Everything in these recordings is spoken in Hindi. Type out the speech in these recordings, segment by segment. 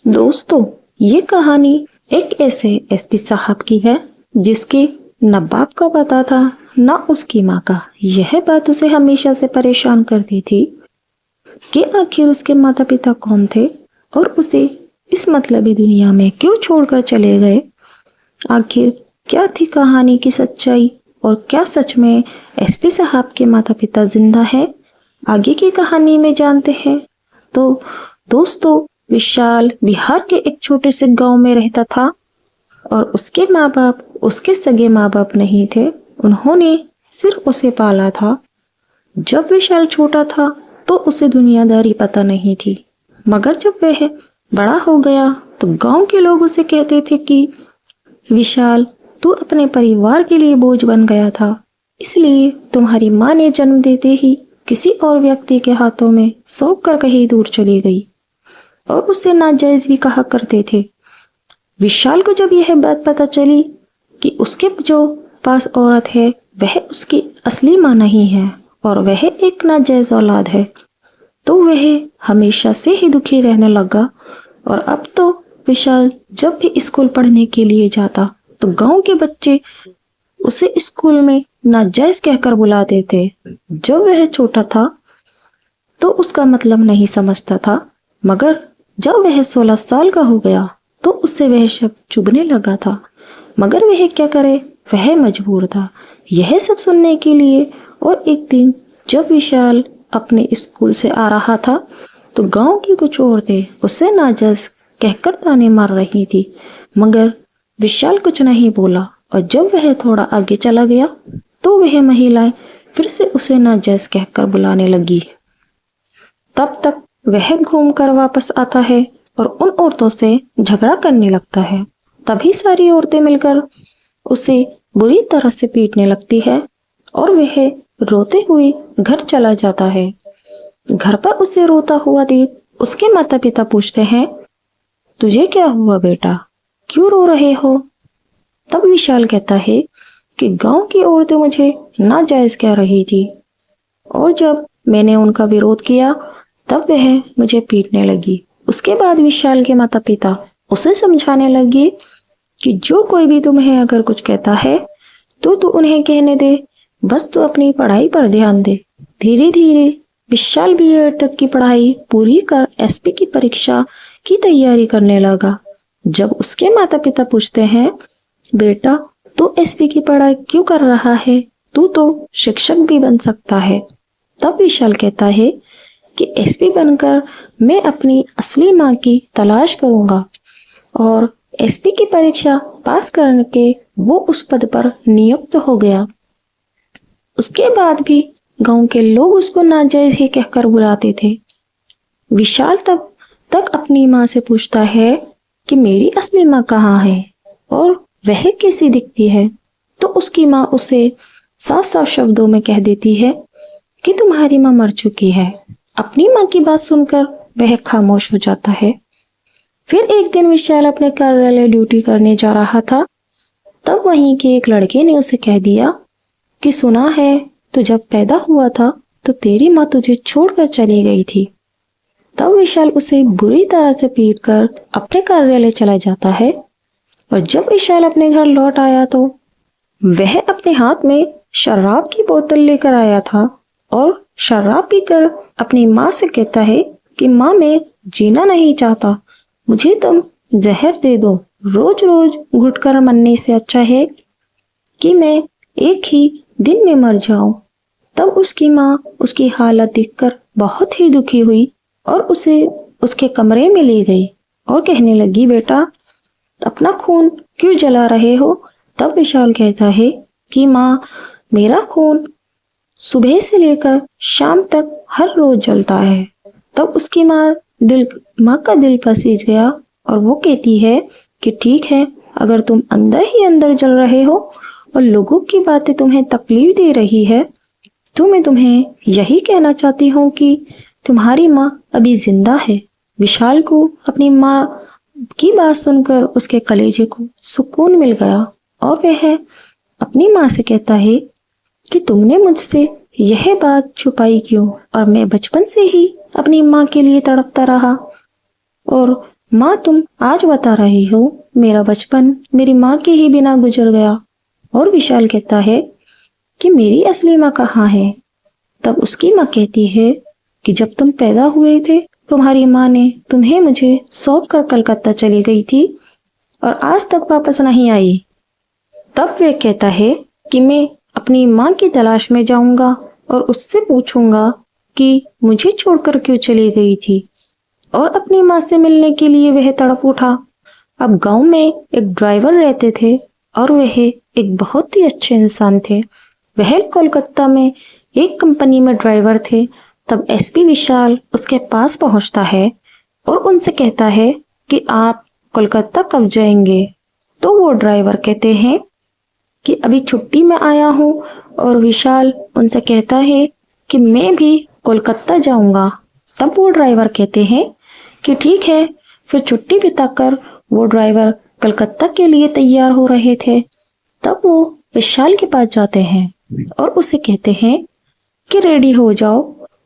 दोस्तों, ये कहानी एक ऐसे एसपी साहब की है जिसके न बाप का पता था न उसकी माँ का। यह बात उसे हमेशा से परेशान करती थी कि आखिर उसके माता पिता कौन थे और उसे इस मतलबी दुनिया में क्यों छोड़कर चले गए। आखिर क्या थी कहानी की सच्चाई और क्या सच में एसपी साहब के माता पिता जिंदा हैं? आगे की कहानी में जानते हैं। तो दोस्तों, विशाल बिहार के एक छोटे से गांव में रहता था और उसके माँ बाप उसके सगे माँ बाप नहीं थे। उन्होंने सिर्फ उसे पाला था। जब विशाल छोटा था तो उसे दुनियादारी पता नहीं थी, मगर जब वह बड़ा हो गया तो गांव के लोग उसे कहते थे कि विशाल, तू अपने परिवार के लिए बोझ बन गया था, इसलिए तुम्हारी माँ ने जन्म देते ही किसी और व्यक्ति के हाथों में सौंप कर कहीं दूर चली गई और उसे नाजायज भी कहा करते थे। विशाल को जब यह बात पता चली कि उसके जो पास औरत है वह उसकी असली माँ नहीं है और वह एक नाजायज औलाद है, तो वह हमेशा से ही दुखी रहने लगा। और अब तो विशाल जब भी स्कूल पढ़ने के लिए जाता तो गांव के बच्चे उसे स्कूल में नाजायज कहकर बुलाते थे। जब वह छोटा था तो उसका मतलब नहीं समझता था, मगर जब वह 16 साल का हो गया तो उससे वह शब्द चुभने लगा था। मगर वह क्या करे, वह मजबूर था यह सब सुनने के लिए। और एक दिन जब विशाल अपने स्कूल से आ रहा था तो गांव की कुछ औरतें उसे नाजायज कहकर ताने मार रही थी, मगर विशाल कुछ नहीं बोला। और जब वह थोड़ा आगे चला गया तो वह महिलाएं फिर से उसे नाजायज कहकर बुलाने लगी। तब तक वह घूमकर वापस आता है और उन औरतों से झगड़ा करने लगता है। तभी सारी औरतें मिलकर उसे बुरी तरह से पीटने लगती है और वह रोते हुए घर चला जाता है। घर पर उसे रोता हुआ देख उसके माता पिता पूछते हैं, तुझे क्या हुआ बेटा, क्यों रो रहे हो? तब विशाल कहता है कि गांव की औरतें मुझे नाजायज कह रही थी और जब मैंने उनका विरोध किया तब वह मुझे पीटने लगी। उसके बाद विशाल के माता पिता उसे समझाने लगे कि जो कोई भी तुम्हें अगर कुछ कहता है तो तू उन्हें कहने दे, बस तू अपनी पढ़ाई पर ध्यान दे। धीरे धीरे विशाल बीएड तक की पढ़ाई पूरी कर एसपी की परीक्षा की तैयारी करने लगा। जब उसके माता पिता पूछते हैं, बेटा तू एसपी की पढ़ाई क्यों कर रहा है, तू तो शिक्षक भी बन सकता है। तब विशाल कहता है कि एसपी बनकर मैं अपनी असली माँ की तलाश करूंगा। और एसपी की परीक्षा पास करके वो उस पद पर नियुक्त हो गया। उसके बाद भी गांव के लोग उसको नाजायज ही कहकर बुलाते थे। विशाल तब तक अपनी माँ से पूछता है कि मेरी असली माँ कहाँ है और वह कैसी दिखती है। तो उसकी माँ उसे साफ साफ शब्दों में कह देती है कि तुम्हारी माँ मर चुकी है। अपनी माँ की बात सुनकर वह खामोश हो जाता है। फिर एक दिन विशाल अपने कार्यालय ड्यूटी करने जा रहा था, तब वहीं के एक लड़के ने उसे कह दिया कि सुना है तू जब पैदा हुआ था तो तेरी माँ तुझे छोड़कर चली गई थी। तब विशाल उसे बुरी तरह से पीटकर अपने कार्यालय चला जाता है। और जब विशाल अपने घर लौट आया तो वह अपने हाथ में शराब की बोतल लेकर आया था और शराब पीकर अपनी माँ से कहता है कि माँ मैं जीना नहीं चाहता, मुझे तुम जहर दे दो। रोज रोज घुटकर मरने से अच्छा है कि मैं एक ही दिन में मर जाऊं। तब उसकी माँ उसकी हालत देखकर बहुत ही दुखी हुई और उसे उसके कमरे में ले गई और कहने लगी, बेटा अपना खून क्यों जला रहे हो? तब विशाल कहता है कि माँ मेरा खून सुबह से लेकर शाम तक हर रोज जलता है। तब उसकी माँ का दिल पसीज गया और वो कहती है कि ठीक है, अगर तुम अंदर ही अंदर जल रहे हो और लोगों की बातें तुम्हें तकलीफ दे रही है तो मैं तुम्हें यही कहना चाहती हूँ कि तुम्हारी माँ अभी जिंदा है। विशाल को अपनी माँ की बात सुनकर उसके कलेजे को सुकून मिल गया और वह अपनी माँ से कहता है कि तुमने मुझसे यह बात छुपाई क्यों, और मैं बचपन से ही अपनी माँ के लिए तड़पता रहा और माँ तुम आज बता रही हो मेरा बचपन मेरी माँ के ही बिना गुजर गया। और विशाल कहता है कि मेरी असली माँ कहाँ है। तब उसकी माँ कहती है कि जब तुम पैदा हुए थे तुम्हारी माँ ने तुम्हें मुझे सौंप कर कलकत्ता चली गई थी और आज तक वापस नहीं आई। तब वह कहता है कि मैं अपनी माँ की तलाश में जाऊंगा और उससे पूछूंगा कि मुझे छोड़कर क्यों चली गई थी। और अपनी माँ से मिलने के लिए वह तड़प उठा। अब गांव में एक ड्राइवर रहते थे और वह एक बहुत ही अच्छे इंसान थे। वह कोलकाता में एक कंपनी में ड्राइवर थे। तब एसपी विशाल उसके पास पहुंचता है और उनसे कहता है कि आप कोलकाता कब जाएंगे। तो वो ड्राइवर कहते हैं कि अभी छुट्टी में आया हूँ। और विशाल उनसे कहता है कि मैं भी कोलकाता जाऊंगा। तब वो ड्राइवर कहते हैं कि ठीक है। फिर छुट्टी बिताकर वो ड्राइवर कलकत्ता के लिए तैयार हो रहे थे। तब वो विशाल के पास जाते हैं और उसे कहते हैं कि रेडी हो जाओ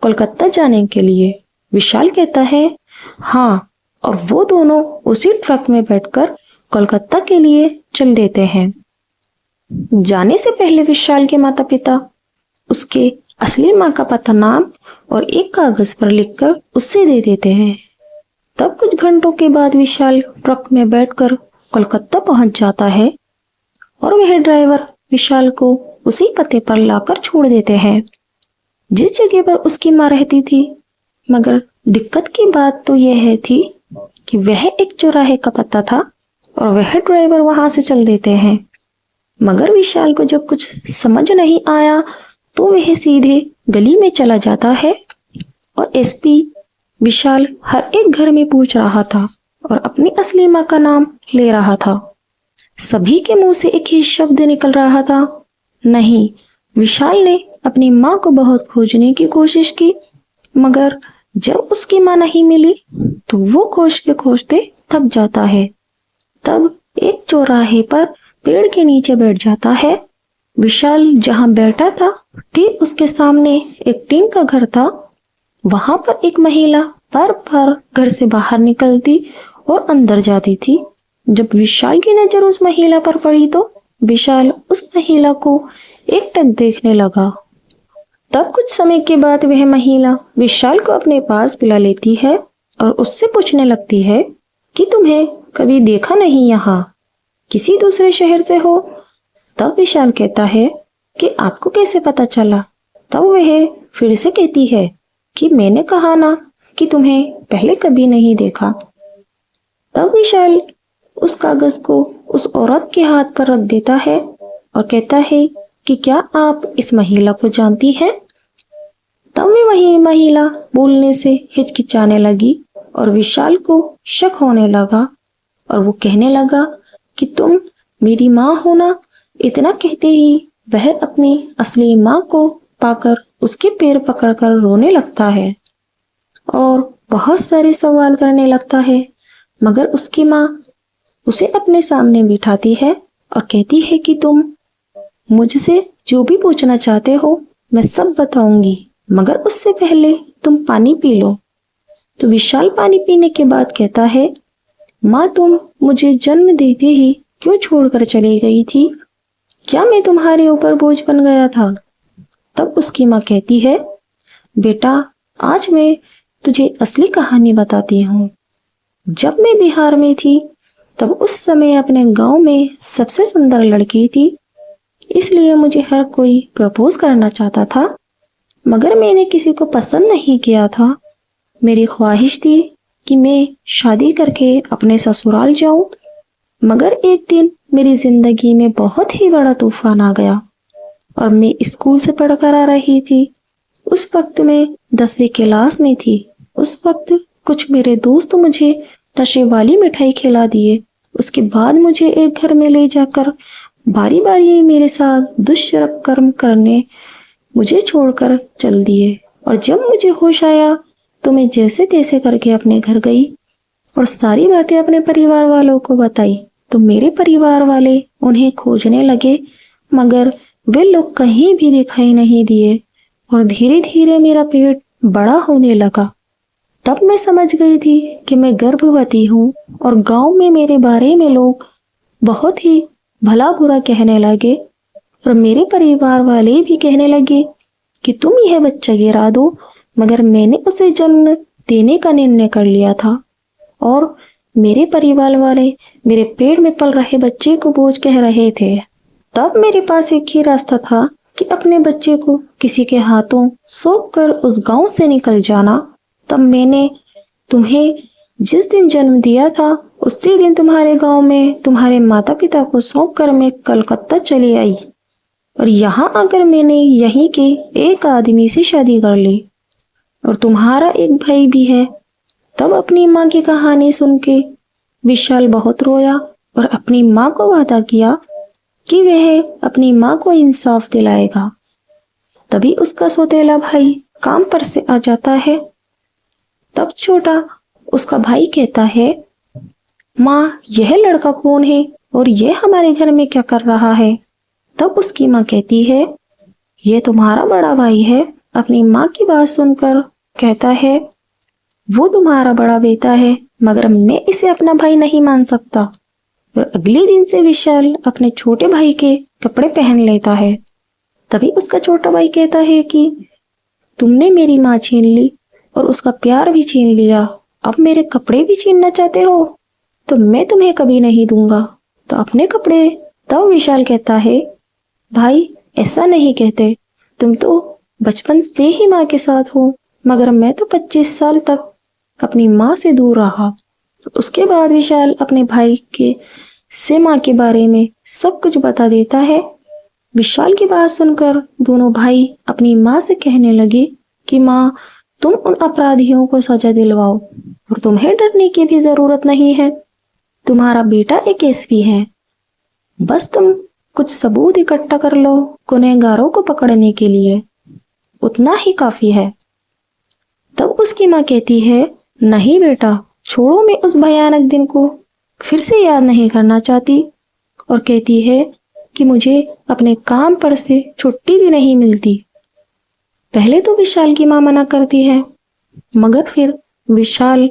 कोलकाता जाने के लिए। विशाल कहता है हाँ। और वो दोनों उसी ट्रक में बैठकर कोलकाता के लिए चल देते हैं। जाने से पहले विशाल के माता पिता उसके असली माँ का पता नाम और एक कागज पर लिखकर उससे दे देते हैं। तब कुछ घंटों के बाद विशाल ट्रक में बैठकर कोलकाता पहुंच जाता है और वह ड्राइवर विशाल को उसी पते पर लाकर छोड़ देते हैं जिस जगह पर उसकी माँ रहती थी। मगर दिक्कत की बात तो यह थी कि वह एक चौराहे का पता था और वह ड्राइवर वहां से चल देते हैं। मगर विशाल को जब कुछ समझ नहीं आया तो वह सीधे गली में चला जाता है और एसपी विशाल हर एक घर में पूछ रहा था और अपनी असली माँ का नाम ले रहा था। सभी के मुंह से एक ही शब्द निकल रहा था नहीं। विशाल ने अपनी माँ को बहुत खोजने की कोशिश की मगर जब उसकी माँ नहीं मिली तो वो खोजते खोजते थक जाता है। तब एक चौराहे पर पेड़ के नीचे बैठ जाता है। विशाल जहां बैठा था ठीक उसके सामने एक टीन का घर था। वहां पर एक महिला बार बार घर से बाहर निकलती और अंदर जाती थी। जब विशाल की नजर उस महिला पर पड़ी तो विशाल उस महिला को एकटक देखने लगा। तब कुछ समय के बाद वह महिला विशाल को अपने पास बुला लेती है और उससे पूछने लगती है कि तुम्हें कभी देखा नहीं, यहाँ किसी दूसरे शहर से हो। तब विशाल कहता है कि आपको कैसे पता चला। तब वह फिर से कहती है कि मैंने कहा ना कि तुम्हें पहले कभी नहीं देखा। तब विशाल उस कागज को उस औरत के हाथ पर रख देता है और कहता है कि क्या आप इस महिला को जानती हैं। तब वही महिला बोलने से हिचकिचाने लगी और विशाल को शक होने लगा और वो कहने लगा कि तुम मेरी माँ हो ना। इतना कहते ही वह अपनी असली माँ को पाकर उसके पैर पकड़कर रोने लगता है और बहुत सारे सवाल करने लगता है। मगर उसकी माँ उसे अपने सामने बिठाती है और कहती है कि तुम मुझसे जो भी पूछना चाहते हो मैं सब बताऊंगी, मगर उससे पहले तुम पानी पी लो। तो विशाल पानी पीने के बाद कहता है माँ तुम मुझे जन्म देते ही क्यों छोड़कर चली गई थी। क्या मैं तुम्हारे ऊपर बोझ बन गया था। तब उसकी माँ कहती है बेटा आज मैं तुझे असली कहानी बताती हूँ। जब मैं बिहार में थी तब उस समय अपने गांव में सबसे सुंदर लड़की थी, इसलिए मुझे हर कोई प्रपोज करना चाहता था मगर मैंने किसी को पसंद नहीं किया था। मेरी ख्वाहिश थी कि मैं शादी करके अपने ससुराल जाऊं। मगर एक दिन मेरी जिंदगी में बहुत ही बड़ा तूफान आ गया और मैं स्कूल से पढ़कर आ रही थी। उस वक्त मैं 10वीं क्लास में थी। उस वक्त कुछ मेरे दोस्त मुझे नशे वाली मिठाई खिला दिए। उसके बाद मुझे एक घर में ले जाकर बारी बारी मेरे साथ दुष्कर्म करने मुझे छोड़कर चल दिए। और जब मुझे होश आया तो मैं जैसे तैसे करके अपने घर गई और सारी बातें अपने परिवार वालों को बताई। तो मेरे परिवार वाले उन्हें खोजने लगे मगर वे लोग कहीं भी दिखाई नहीं दिए और धीरे धीरे मेरा पेट बड़ा होने लगा। तब मैं समझ गई थी कि मैं गर्भवती हूँ और गांव में मेरे बारे में लोग बहुत ही भला बुरा कहने लगे और मेरे परिवार वाले भी कहने लगे कि तुम यह बच्चा गिरा दो, मगर मैंने उसे जन्म देने का निर्णय कर लिया था और मेरे परिवार वाले मेरे पेट में पल रहे बच्चे को बोझ कह रहे थे। तब मेरे पास एक ही रास्ता था कि अपने बच्चे को किसी के हाथों सौंप कर उस गांव से निकल जाना। तब मैंने तुम्हें जिस दिन जन्म दिया था उसी दिन तुम्हारे गांव में तुम्हारे माता पिता को सौंप कर मैं कलकत्ता चली आई और यहाँ आकर मैंने यहीं के एक आदमी से शादी कर ली और तुम्हारा एक भाई भी है। तब अपनी माँ की कहानी सुन के विशाल बहुत रोया और अपनी माँ को वादा किया कि वह अपनी माँ को इंसाफ दिलाएगा। तभी उसका सौतेला भाई काम पर से आ जाता है। तब छोटा उसका भाई कहता है, माँ यह लड़का कौन है और यह हमारे घर में क्या कर रहा है? तब उसकी माँ कहती है, यह तुम्हारा बड़ा भाई है। अपनी माँ की बात सुनकर कहता है, वो तुम्हारा बड़ा बेटा है, मगर मैं इसे अपना भाई नहीं मान सकता। और अगले दिन से विशाल अपने छोटे भाई के कपड़े पहन लेता है। तभी उसका छोटा भाई कहता है कि तुमने मेरी माँ छीन ली और उसका प्यार भी छीन लिया, अब मेरे कपड़े भी छीनना चाहते हो, तो मैं तुम्हें कभी नहीं दूंगा तो अपने कपड़े। तब विशाल कहता है, भाई ऐसा नहीं कहते, तुम तो बचपन से ही माँ के साथ हो, मगर मैं तो 25 साल तक अपनी माँ से दूर रहा। उसके बाद विशाल अपने भाई के से माँ के बारे में सब कुछ बता देता है। विशाल की बात सुनकर दोनों भाई अपनी माँ से कहने लगे कि माँ तुम उन अपराधियों को सजा दिलवाओ और तुम्हें डरने की भी जरूरत नहीं है। तुम्हारा बेटा एक एसपी है, बस तुम कुछ सबूत इकट्ठा कर लो गुनहगारों को पकड़ने के लिए, उतना ही काफी है। तब उसकी माँ कहती है, नहीं बेटा छोड़ो, मैं उस भयानक दिन को फिर से याद नहीं करना चाहती। और कहती है कि मुझे अपने काम पर से छुट्टी भी नहीं मिलती। पहले तो विशाल की माँ मना करती है, मगर फिर विशाल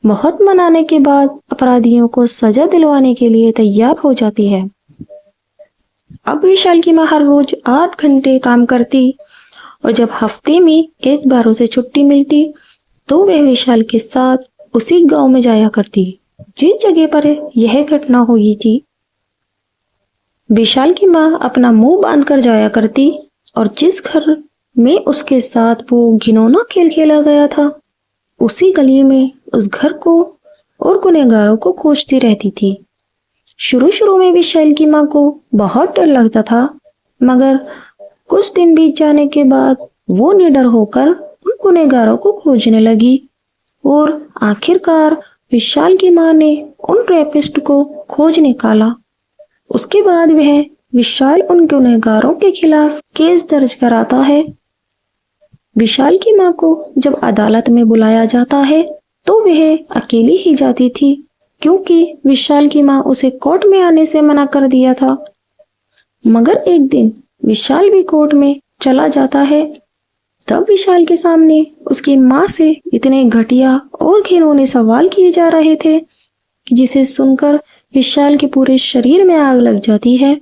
बहुत मनाने के बाद अपराधियों को सजा दिलवाने के लिए तैयार हो जाती है। अब विशाल की माँ हर रोज 8 घंटे काम करती और जब हफ्ते में एक बार उसे छुट्टी मिलती तो वह विशाल के साथ उसी गांव में जाया करती जिस जगह पर यह घटना हुई थी। विशाल की माँ अपना मुंह बांध कर जाया करती और जिस घर में उसके साथ वो घिनौना खेल खेला गया था उसी गली में उस घर को और गुनहगारों को खोजती रहती थी। शुरू में विशाल की माँ को बहुत डर लगता था, मगर कुछ दिन बीत जाने के बाद वो निडर होकर उन गुनहगारों को खोजने लगी और आखिरकार विशाल की माँ ने उन रेपिस्ट को खोज निकाला। उसके बाद वह विशाल उन गुनहगारों के खिलाफ केस दर्ज कराता है। विशाल की माँ को जब अदालत में बुलाया जाता है तो वह अकेली ही जाती थी, क्योंकि विशाल की माँ उसे कोर्ट में आने से मना कर दिया था। मगर एक दिन विशाल भी कोर्ट में चला जाता है। तब विशाल के सामने उसकी माँ से इतने घटिया और घिनौने सवाल किए जा रहे थे कि जिसे सुनकर विशाल के पूरे शरीर में आग लग जाती है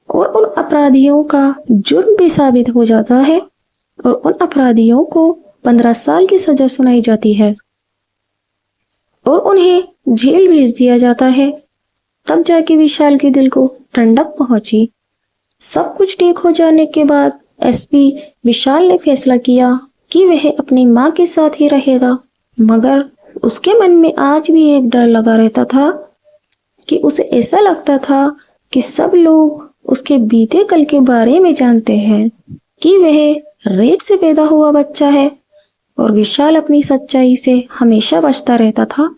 और उन अपराधियों का जुर्म भी साबित हो जाता है और उन अपराधियों को 15 साल की सजा सुनाई जाती है और उन्हें जेल भेज दिया जाता है। तब जाके विशाल के दिल को ठंडक पहुंची। सब कुछ ठीक हो जाने के बाद एसपी विशाल ने फैसला किया कि वह अपनी माँ के साथ ही रहेगा, मगर उसके मन में आज भी एक डर लगा रहता था कि उसे ऐसा लगता था कि सब लोग उसके बीते कल के बारे में जानते हैं कि वह रेप से पैदा हुआ बच्चा है और विशाल अपनी सच्चाई से हमेशा बचता रहता था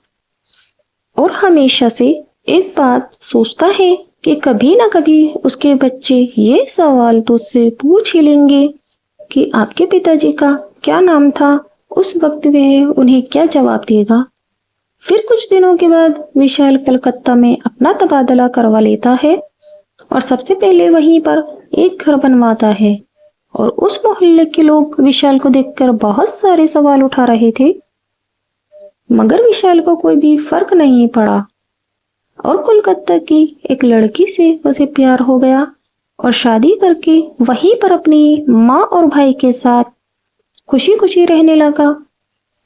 और हमेशा से एक बात सोचता है कि कभी ना कभी उसके बच्चे ये सवाल तो उससे पूछ ही लेंगे कि आपके पिताजी का क्या नाम था। उस वक्त वह उन्हें क्या जवाब देगा। फिर कुछ दिनों के बाद विशाल कलकत्ता में अपना तबादला करवा लेता है और सबसे पहले वहीं पर एक घर बनवाता है और उस मोहल्ले के लोग विशाल को देखकर बहुत सारे सवाल उठा रहे थे मगर विशाल को कोई भी फर्क नहीं पड़ा और कोलकाता की एक लड़की से उसे प्यार हो गया और शादी करके वहीं पर अपनी माँ और भाई के साथ खुशी खुशी रहने लगा।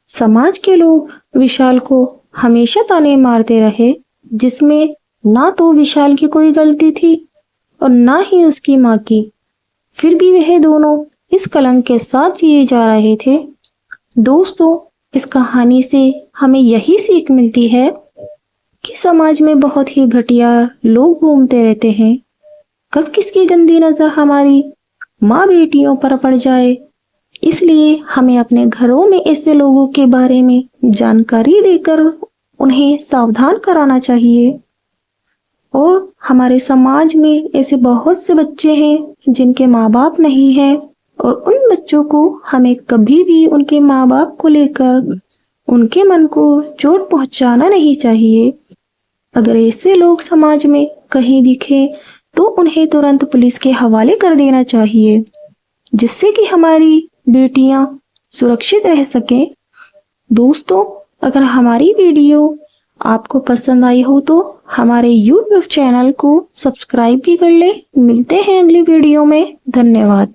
समाज के लोग विशाल को हमेशा ताने मारते रहे, जिसमें ना तो विशाल की कोई गलती थी और ना ही उसकी माँ की। फिर भी वह दोनों इस कलंक के साथ जिए जा रहे थे। दोस्तों, इस कहानी से हमें यही सीख मिलती है कि समाज में बहुत ही घटिया लोग घूमते रहते हैं। कब किसकी गंदी नजर हमारी माँ बेटियों पर पड़ जाए, इसलिए हमें अपने घरों में ऐसे लोगों के बारे में जानकारी देकर उन्हें सावधान कराना चाहिए। और हमारे समाज में ऐसे बहुत से बच्चे हैं जिनके माँ बाप नहीं हैं और उन बच्चों को हमें कभी भी उनके माँ बाप को लेकर उनके मन को चोट पहुंचाना नहीं चाहिए। अगर ऐसे लोग समाज में कहीं दिखे तो उन्हें तुरंत पुलिस के हवाले कर देना चाहिए, जिससे कि हमारी बेटियां सुरक्षित रह सकें। दोस्तों, अगर हमारी वीडियो आपको पसंद आई हो तो हमारे YouTube चैनल को सब्सक्राइब भी कर ले। मिलते हैं अगली वीडियो में। धन्यवाद।